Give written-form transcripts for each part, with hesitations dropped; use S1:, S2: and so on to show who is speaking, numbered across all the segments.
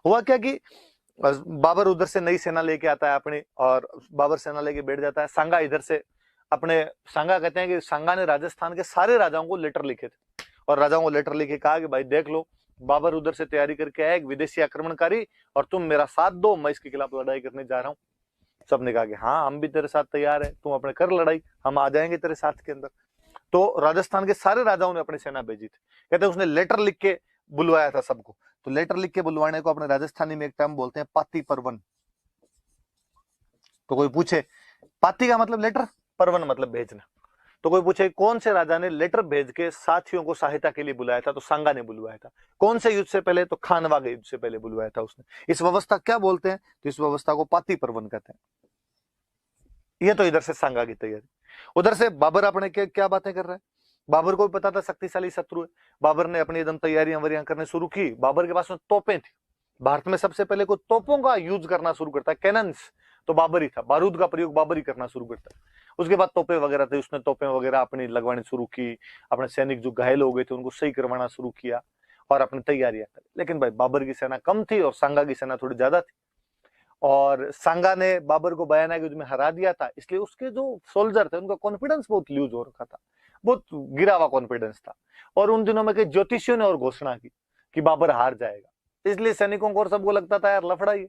S1: हुआ क्या कि बाबर उधर से नई सेना लेके आता है अपनी, और बाबर सेना लेके बैठ जाता है। सांगा इधर से अपने, सांगा कहते हैं कि सांगा ने राजस्थान के सारे राजाओं को लेटर लिखे थे, और राजाओं को लेटर लिखे कहा कि भाई देख लो, बाबर उधर से तैयारी करके आया एक विदेशी आक्रमणकारी, और तुम मेरा साथ दो, मैं इसके खिलाफ लड़ाई करने जा रहा हूँ। सबने कहा कि हाँ हम भी तेरे साथ तैयार है, तुम अपने कर लड़ाई, हम आ जाएंगे तेरे साथ के अंदर। तो राजस्थान के सारे राजाओं ने अपनी सेना भेजी थी। कहते हैं उसने लेटर लिख के बुलवाया था सबको। तो लेटर लिख के बुलवाने को अपने राजस्थानी में एक टर्म बोलते हैं पाती परवन। तो कोई पूछे पाती का मतलब लेटर, परवन मतलब भेजना। तो कोई पूछे कौन से राजा ने लेटर भेज के साथियों को सहायता के लिए बुलाया था, तो सांगा ने बुलवाया था। कौन से युद्ध से पहले, तो खानवा के युद्ध से पहले बुलवाया था उसने। इस व्यवस्था क्या बोलते हैं, तो इस व्यवस्था को पाती परवन कहते हैं। ये तो इधर से सांगा की तैयारी। उधर से बाबर अपने क्या बातें कर रहा है। बाबर को भी पता था शक्तिशाली शत्रु है। बाबर ने अपनी एकदम तैयारियां वरियां करने शुरू की। बाबर के पास में तोपें थी। भारत में सबसे पहले कोई तोपों का यूज करना शुरू करता है, कैनन्स, तो बाबर ही था। बारूद का प्रयोग बाबर ही करना शुरू करता है। उसके बाद तोपें वगैरह थे, उसने तोपें वगैरह अपनी लगवानी शुरू की। अपने सैनिक जो घायल हो गए थे उनको सही करवाना शुरू किया, और अपनी तैयारियां करी। लेकिन भाई बाबर की सेना कम थी और सांगा की सेना थोड़ी ज्यादा थी। और सांगा ने बाबर को बयाना युद्ध में हरा दिया था, इसलिए उसके जो सोल्जर थे उनका कॉन्फिडेंस बहुत लूज हो रखा था, बहुत गिरा हुआ कॉन्फिडेंस था। और उन दिनों में कई ज्योतिषियों ने और घोषणा की कि बाबर हार जाएगा। इसलिए सैनिकों को और सबको लगता था यार लफड़ा ही।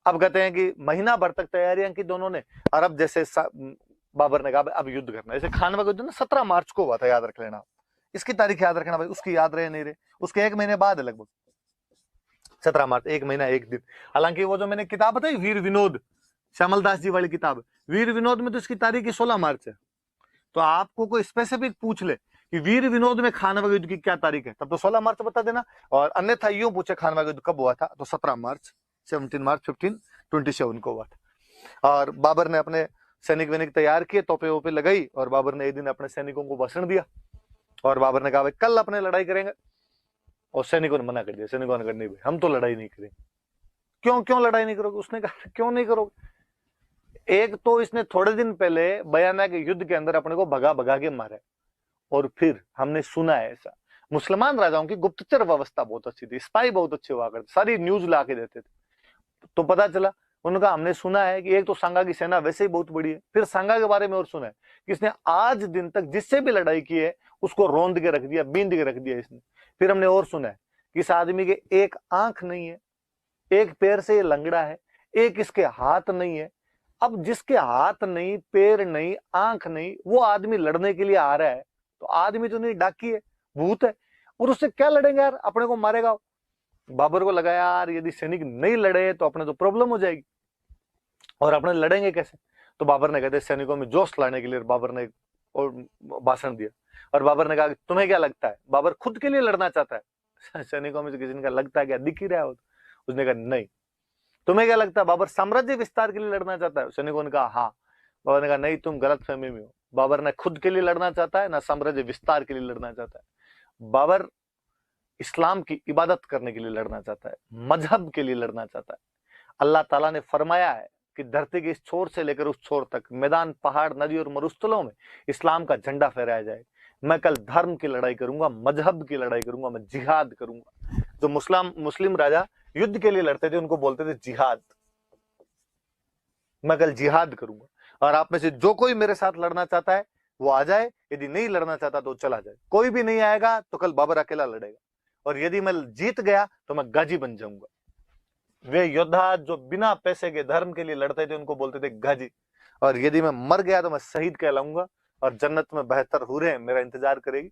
S1: अब कहते हैं कि महीना भर तक तैयारियां की दोनों ने, और अब जैसे बाबर ने कहा अब युद्ध करना है। जैसे खानवा का युद्ध ना 17 मार्च को हुआ था, याद रख लेना। इसकी तारीख याद रखना भाई, उसकी याद रहे नहीं रहे, उसके एक महीने बाद है लगभग 17 मार्च, एक महीना एक दिन। हालांकि वो जो मैंने किताब बताई वीर विनोद, श्यामल दास जी वाली किताब, वीर विनोद में तो इसकी तारीख 16 मार्च है। तो आपको कोई स्पेसिफिक पूछ ले कि वीर विनोद में खानवा युद्ध की क्या तारीख है, तब तो 16 मार्च बता देना। और अन्यथा यूं पूछे खानवा युद्ध कब हुआ था, तो 17 मार्च, 17 मार्च 1527 को हुआ था। और बाबर ने अपने सैनिक वैनिक तैयार किए, तोपे वोपे लगाई, और बाबर ने एक दिन अपने सैनिकों को भाषण दिया। और बाबर ने कहा भाई कल अपने लड़ाई करेंगे। और सैनिकों ने मना कर दिया। सैनिकों ने कहा नहीं भाई हम तो लड़ाई नहीं करेंगे। क्यों लड़ाई नहीं करोगे? उसने कहा क्यों नहीं करोगे? एक तो इसने थोड़े दिन पहले बयाना के युद्ध के अंदर अपने को भगा भगा के मारा, और फिर हमने सुना है ऐसा मुसलमान राजाओं की गुप्तचर व्यवस्था बहुत अच्छी थी, स्पाई बहुत अच्छे हुआ करते, सारी न्यूज ला के देते थे। तो पता चला, उनका हमने सुना है कि एक तो सांगा की सेना वैसे ही बहुत बड़ी है, फिर सांगा के बारे में और सुना है कि इसने आज दिन तक जिससे भी लड़ाई की है उसको रौंद के रख दिया, बींद के रख दिया इसने। फिर हमने और सुना है कि इस आदमी के एक आंख नहीं है, एक पैर से ये लंगड़ा है, एक इसके हाथ नहीं है। अब जिसके हाथ नहीं, पैर नहीं, आंख नहीं, वो आदमी लड़ने के लिए आ रहा है, तो आदमी तो नहीं, डाकी है, भूत है, और उससे क्या लड़ेंगे यार, अपने को मारेगा। बाबर को लगा यार यदि सैनिक नहीं लड़े तो अपने तो प्रॉब्लम हो जाएगी, और अपने लड़ेंगे कैसे। तो बाबर ने कहते सैनिकों में जोश लाने के लिए बाबर ने और भाषण दिया। और बाबर ने कहा कि तुम्हें क्या लगता है, बाबर खुद के लिए लड़ना चाहता है। सैनिकों में से किसी ने कहा लगता है क्या, दिख ही रहा है। उसने कहा नहीं। तुम्हें क्या लगता है, बाबर साम्राज्य विस्तार के लिए लड़ना चाहता है? सैनिकों ने कहा हाँ। बाबर ने कहा नहीं, तुम गलत फहमी में हो। बाबर ने खुद के लिए लड़ना चाहता है ना साम्राज्य विस्तार के लिए लड़ना चाहता है। बाबर इस्लाम की इबादत करने के लिए लड़ना चाहता है, मजहब के लिए लड़ना चाहता है। अल्लाह ताला ने फरमाया है कि धरती के इस छोर से लेकर उस छोर तक, मैदान, पहाड़, नदी और मरुस्थलों में इस्लाम का झंडा फहराया जाए। मैं कल धर्म की लड़ाई करूंगा, मजहब की लड़ाई करूंगा, मैं जिहाद करूंगा। जो मुस्लिम राजा युद्ध के लिए लड़ते थे उनको बोलते थे जिहाद। मैं कल जिहाद करूंगा, और आप में से जो कोई मेरे साथ लड़ना चाहता है वो आ जाए, यदि नहीं लड़ना चाहता तो चला जाए। कोई भी नहीं आएगा तो कल बाबर अकेला लड़ेगा, और यदि मैं जीत गया तो मैं गाजी बन जाऊंगा। वे योद्धा जो बिना पैसे के धर्म के लिए लड़ते थे उनको बोलते थे गाजी। और यदि मैं मर गया तो मैं शहीद कहलाऊंगा, और जन्नत में बेहतर हुरें मेरा इंतजार करेगी।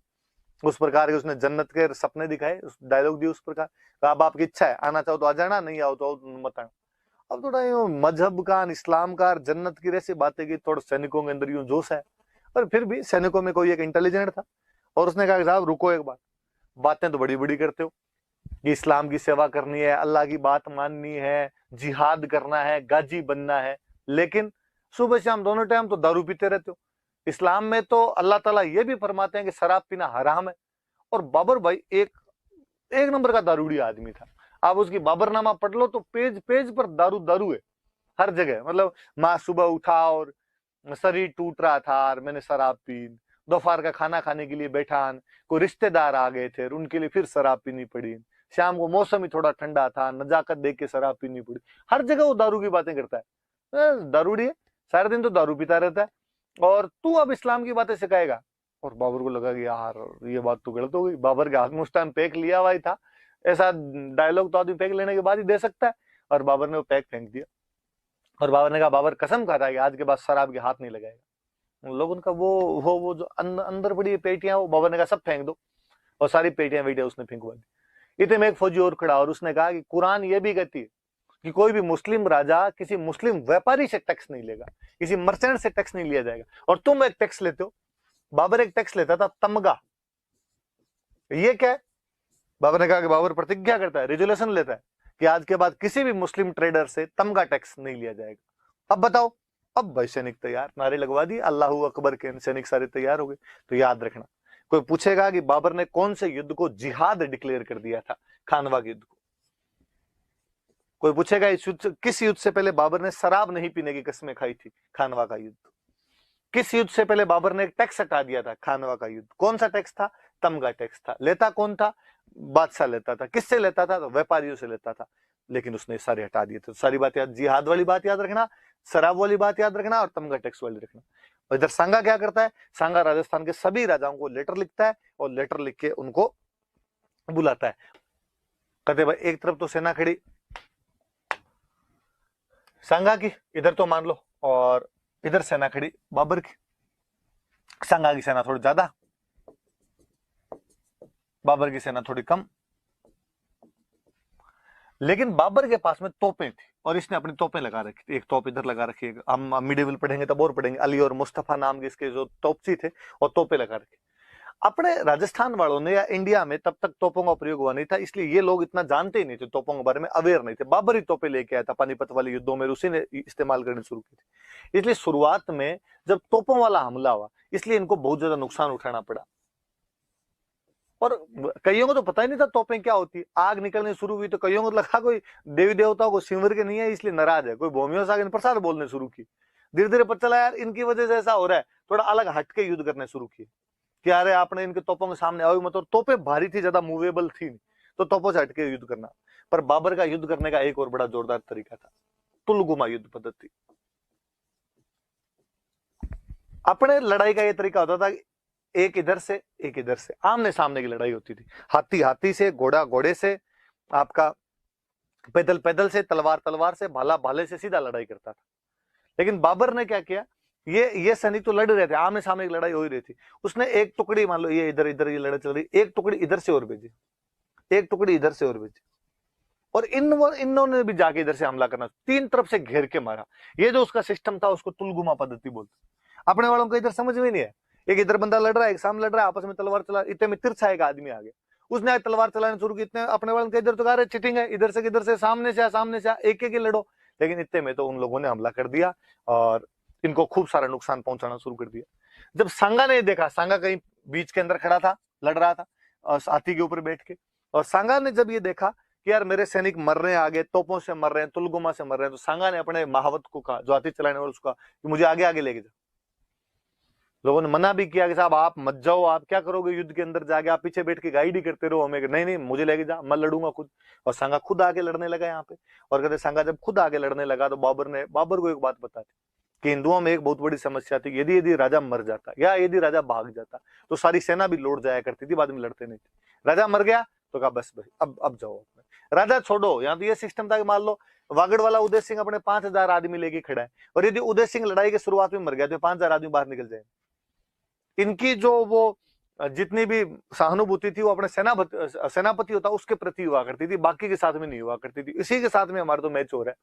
S1: उस प्रकार के उसने जन्नत के सपने दिखाए, उस डायलॉग दिए उस प्रकार। अब आपकी इच्छा है, आना चाहो तो आ जाना, नहीं आओ तो मत आना। अब थोड़ा यूं मजहब का, इस्लाम का, जन्नत की ऐसी बातें की, थोड़ा सैनिकों के अंदर यूं जोश है। पर फिर भी सैनिकों में कोई एक इंटेलिजेंट था, और उसने कहा साहब रुको एक बात, बातें तो बड़ी बड़ी करते हो कि इस्लाम की सेवा करनी है, अल्लाह की बात माननी है, जिहाद करना है, गाजी बनना है, लेकिन सुबह शाम दोनों टाइम तो दारू पीते रहते हो। इस्लाम में तो अल्लाह ताला ये भी फरमाते हैं कि शराब पीना हराम है। और बाबर भाई एक एक नंबर का दारूड़ी आदमी था। आप उसकी बाबरनामा पढ़ लो तो पेज पेज पर दारू दारू है, हर जगह। मतलब माँ सुबह उठा और शरीर टूट रहा था और मैंने शराब पी, दोपहर का खाना खाने के लिए बैठा, कोई रिश्तेदार आ गए थे उनके लिए फिर शराब पीनी पड़ी, शाम को मौसम ही थोड़ा ठंडा था, नजाकत देख के शराब पीनी पड़ी। हर जगह वो दारू की बातें करता है, दारूड़ी है, सारे दिन तो दारू पीता रहता है, और तू अब इस्लाम की बातें सिखाएगा। और बाबर को लगा कि यार ये बात तो गलत हो गई। बाबर के हाथ में उस टाइम पैक लिया हुआ ही था, ऐसा डायलॉग तो आदमी पैक लेने के बाद ही दे सकता है, और बाबर ने वो पैक फेंक दिया। और बाबर ने कहा, बाबर कसम खाता है कि आज के बाद शराब के हाथ नहीं लगाएगा। उन लोगों का वो जो अंदर पड़ी पेटियां, वो बाबर ने कहा सब फेंक दो, और सारी पेटियां वेटियां उसने फेंकवा दी। इतने में एक फौजी और खड़ा, और उसने कहा कि कुरान ये भी कहती है कि कोई भी मुस्लिम राजा किसी मुस्लिम व्यापारी से टैक्स नहीं लेगा, किसी मर्चेंट से टैक्स नहीं लिया जाएगा, और तुम एक टैक्स लेते हो। बाबर एक टैक्स लेता था, तमगा। ये क्या है? बाबर ने कहा कि बाबर प्रतिज्ञा करता है, रेजुलेशन लेता है कि आज के बाद किसी भी मुस्लिम ट्रेडर से तमगा टैक्स नहीं लिया जाएगा। अब बताओ, अब भाई सैनिक तैयार, नारे लगवा दिए अल्लाहू अकबर के, सैनिक सारे तैयार हो गए। तो याद रखना, कोई पूछेगा कि बाबर ने कौन से युद्ध को जिहाद डिक्लेयर कर दिया था, खानवा के युद्ध को। कोई पूछेगा इस युद्ध, किस युद्ध से पहले बाबर ने शराब नहीं पीने की कस्में खाई थी, खानवा का युद्ध। किस युद्ध से पहले बाबर ने एक टैक्स हटा दिया था, खानवा का युद्ध। कौन सा टैक्स था? तमगा टैक्स था। लेता कौन था? बादशाह लेता था। किससे लेता था? तो व्यापारियों से लेता था, लेकिन उसने सारे हटा दिए थे। तो सारी बात याद, जिहाद वाली बात याद रखना, शराब वाली बात याद रखना, और तमगा टैक्स वाली रखना। और इधर सांगा क्या करता है? सांगा राजस्थान के सभी राजाओं को लेटर लिखता है, और लेटर लिख के उनको बुलाता है। कहते भाई एक तरफ तो सेना खड़ी सांगा की, इधर तो मान लो, और इधर सेना खड़ी बाबर की। सांगा की सेना थोड़ी ज्यादा, बाबर की सेना थोड़ी कम, लेकिन बाबर के पास में तोपें थी, और इसने अपनी तोपें लगा रखी थी। एक तोप इधर लगा रखी है, हम मिडिवल पढ़ेंगे तब और पढ़ेंगे, अली और मुस्तफा नाम के इसके जो तोपची थे, और तोपें लगा रखी। अपने राजस्थान वालों ने या इंडिया में तब तक तोपों का प्रयोग हुआ नहीं था, इसलिए ये लोग इतना जानते ही नहीं थे, तोपों के बारे में अवेयर नहीं थे। बाबर ही तोपें लेके आया था पानीपत वाले युद्धों में, उसी ने इस्तेमाल करनी शुरू की थी। इसलिए शुरुआत में जब तोपों वाला हमला हुआ, इसलिए इनको बहुत ज्यादा नुकसान उठाना पड़ा। और कईयों को तो पता ही नहीं था तोपें क्या होती है। आग निकलनी शुरू हुई तो कईयों को लगा कोई देवी देवताओं को सिमर के नहीं है, इसलिए नाराज है, कोई भूमियों से आगे प्रसाद बोलने शुरू की। धीरे धीरे पता चला यार इनकी वजह से ऐसा हो रहा है, थोड़ा अलग हटके युद्ध करने शुरू किए कि अरे आपने इनके तोपों के सामने आओ मत। और तोपें भारी थी, ज्यादा मूवेबल थी नहीं, तो तोपों से हटके युद्ध करना। पर बाबर का युद्ध करने का एक और बड़ा जोरदार तरीका था, तुलगुमा युद्ध पद्धति। अपने लड़ाई का यह तरीका होता था, एक इधर से एक इधर से, आमने सामने की लड़ाई होती थी। हाथी हाथी से, घोड़ा घोड़े से, आपका पैदल पैदल से, तलवार तलवार से, भाला भाले से, सीधा लड़ाई करता था। लेकिन बाबर ने क्या किया, ये सैनिक तो लड़ रहे थे, आमने सामने की लड़ाई हो ही रही थी। उसने एक टुकड़ी, मान लो ये इधर इधर ये लड़ाई चल रही, एक टुकड़ी इधर से और भेजी, एक टुकड़ी इधर से और भेजी, और इन्होंने भी जाके इधर से हमला करना, तीन तरफ से घेर के मारा। ये जो उसका सिस्टम था उसको तुलगुमा पद्धति बोलते। अपने वालों को इधर समझ में नहीं है, एक इधर बंदा लड़ रहा है, एक सामने लड़ रहा है, आपस में तलवार चला, इतने में तिरछा एक आदमी आ गया, उसने तलवार चलाने शुरू की। इतने अपने वालों के इधर तो कह रहे चिटिंग है, इधर से किधर से, सामने से सामने से एक एक लड़ो। लेकिन इतने में तो उन लोगों ने हमला कर दिया और इनको खूब सारा नुकसान पहुंचाना शुरू कर दिया। जब सांगा ने देखा, सांगा कहीं बीच के अंदर खड़ा था, लड़ रहा था हाथी के ऊपर बैठ के, और सांगा ने जब ये देखा कि यार मेरे सैनिक मर रहे हैं, आगे तोपों से मर रहे हैं, तुलगुमा से मर रहे हैं, तो सांगा ने अपने महावत को कहा, जो हाथी चलाने वाले, उसको कि मुझे आगे आगे लेके जाओ। लोगों ने मना भी किया कि साहब आप मत जाओ, आप क्या करोगे युद्ध के अंदर जाके, आप पीछे बैठ के गाइड ही करते रहो हमें। नहीं नहीं मुझे लेके जा, मैं लड़ूंगा खुद। और सांगा खुद आगे लड़ने लगा यहाँ पे। और कहते सांगा जब खुद आगे लड़ने लगा तो बाबर को एक बात बता थी कि हिंदुओं में एक बहुत बड़ी समस्या थी, यदि राजा मर जाता या यदि राजा भाग जाता तो सारी सेना भी लौट जाया करती थी, बाद में लड़ते नहीं थे। राजा मर गया तो कहा बस भाई अब जाओ, राजा छोड़ो। यहाँ तो ये सिस्टम था कि मान लो वागड़ वाला उदय सिंह अपने 5000 आदमी लेके खड़ा है, और यदि उदय सिंह लड़ाई की शुरुआत में मर गया तो 5000 आदमी बाहर निकल जाए। इनकी जो वो जितनी भी सहानुभूति थी वो अपने सेनापति होता उसके प्रति हुआ करती थी, बाकी के साथ में नहीं हुआ करती थी। इसी के साथ में हमारा तो मैच हो रहा है।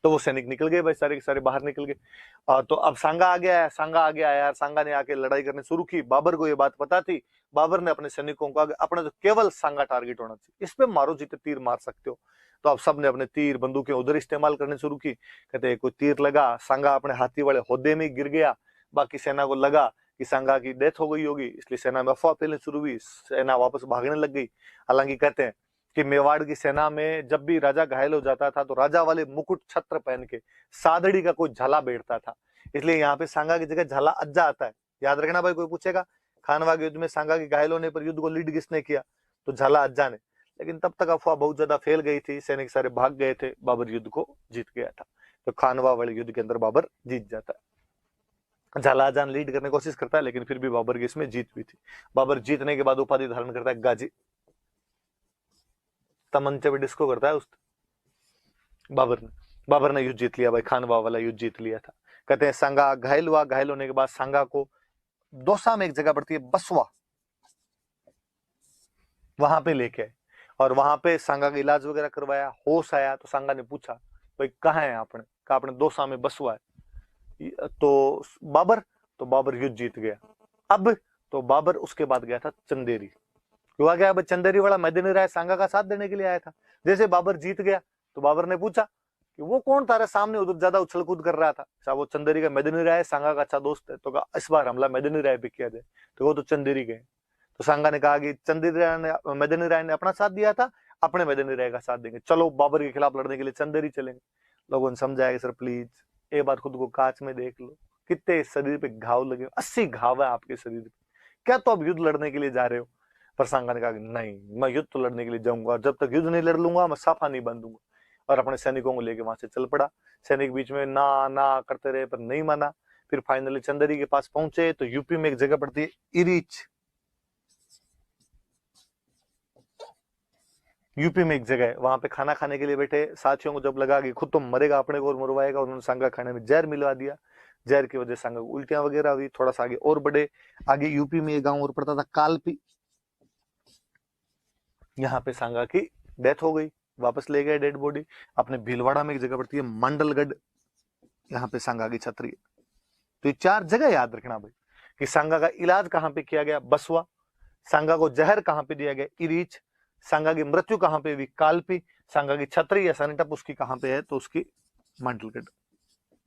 S1: तो वो सैनिक निकल गए भाई, सारे के सारे बाहर निकल गए। तो अब सांगा आ गया है यार, सांगा ने आके लड़ाई करनी शुरू की। बाबर को ये बात पता थी, बाबर ने अपने सैनिकों को अपना जो केवल सांगा टारगेट होना चाहिए, इस पे मारो जितने तीर मार सकते हो। तो अब सबने अपने तीर बंदूकें उधर इस्तेमाल करने शुरू की। कहते कोई तीर लगा, सांगा अपने हाथी वाले होदे में गिर गया। बाकी सेना को लगा कि सांगा की डेथ हो गई होगी, इसलिए सेना में अफवाह फैलनी शुरू हुई, सेना वापस भागने लग गई। हालांकि कहते हैं कि मेवाड़ की सेना में जब भी राजा घायल हो जाता था तो राजा वाले मुकुट छत्र पहन के सादड़ी का कोई झाला बैठता था, इसलिए यहाँ पे सांगा की जगह झाला अज्जा आता है। याद रखना भाई, कोई पूछेगा खानवा के युद्ध में सांगा के घायल होने पर युद्ध को लीड किसने किया, तो झाला अज्जा ने। लेकिन तब तक अफवाह बहुत ज्यादा फैल गई थी, सैनिक सारे भाग गए थे, बाबर युद्ध को जीत गया था। तो खानवा वाले युद्ध के अंदर बाबर जीत जाता है। झालाजान लीड करने की कोशिश करता है, लेकिन फिर भी बाबर की इसमें जीत हुई थी। बाबर जीतने के बाद उपाधि धारण करता है गाजी, तमंचे पे डिस्को करता है उस बाबर ने युद्ध जीत लिया भाई, खानवा वाला युद्ध जीत लिया था। कहते हैं सांगा घायल हुआ, घायल होने के बाद सांगा को दौसा में एक जगह पड़ती है बसवा, वहां पे लेके आए और वहां पे सांगा का इलाज वगैरह करवाया, होश आया तो सांगा ने पूछा भाई कहाँ है आपने, कहा आपने दौसा में बसवा है। तो बाबर युद्ध जीत गया। अब तो बाबर उसके बाद गया था चंदेरी। हुआ क्या, अब चंदेरी वाला मैदानी राय सांगा का साथ देने के लिए आया था। जैसे बाबर जीत गया तो बाबर ने पूछा कि वो कौन तारे सामने उधर ज्यादा उछल कूद कर रहा था। अच्छा, वो चंदेरी का मैदानी राय सांगा का अच्छा दोस्त है। तो कहा इस बार हमला मैदानी राय पे किया जाए। तो वो तो चंदेरी गए। तो सांगा ने कहा कि मैदानी राय ने अपना साथ दिया था, अपने मैदानी राय का साथ देंगे, चलो बाबर के खिलाफ लड़ने के लिए चंदेरी चलेंगे। लोगों ने समझाया कि सर प्लीज एक बार खुद को कांच में देख लो, कितने शरीर पे घाव लगे, 80 घाव है आपके शरीर पे, क्या तो अब युद्ध लड़ने के लिए जा रहे हो। पर सांगा ने कहा कि नहीं, मैं युद्ध तो लड़ने के लिए जाऊंगा, और जब तक युद्ध नहीं लड़ लूंगा मैं साफा नहीं बांधूंगा। और अपने सैनिकों को लेकर वहां से चल पड़ा। सैनिक बीच में ना ना करते रहे पर नहीं माना। फिर फाइनली चंदेरी के पास पहुंचे तो यूपी में एक जगह पड़ती है इरीच, यूपी में एक जगह है, वहां पे खाना खाने के लिए बैठे। साथियों को जब लगा कि खुद तो मरेगा, अपने को और मरवाएगा, उन्होंने सांगा खाने में जहर मिलवा दिया। जहर की वजह से सांगा को उल्टियां वगैरह हुई। थोड़ा सा आगे और बढ़े, आगे यूपी में एक गांव और पड़ता था कालपी, यहाँ पे सांगा की डेथ हो गई। वापस ले गए डेड बॉडी। अपने भीलवाड़ा में एक जगह पड़ती है मंडलगढ़, यहाँ पे सांगा की छतरी है। तो ये 4 जगह याद रखना भाई कि सांगा का इलाज कहां पे किया गया, बसवा। सांगा को जहर कहां पे दिया गया, इरीच। सांगा की मृत्यु कहां पे हुई, कालपी। सांगा की छतरी या सैनिटप उसकी कहां पे है, तो उसकी मंडलगढ़।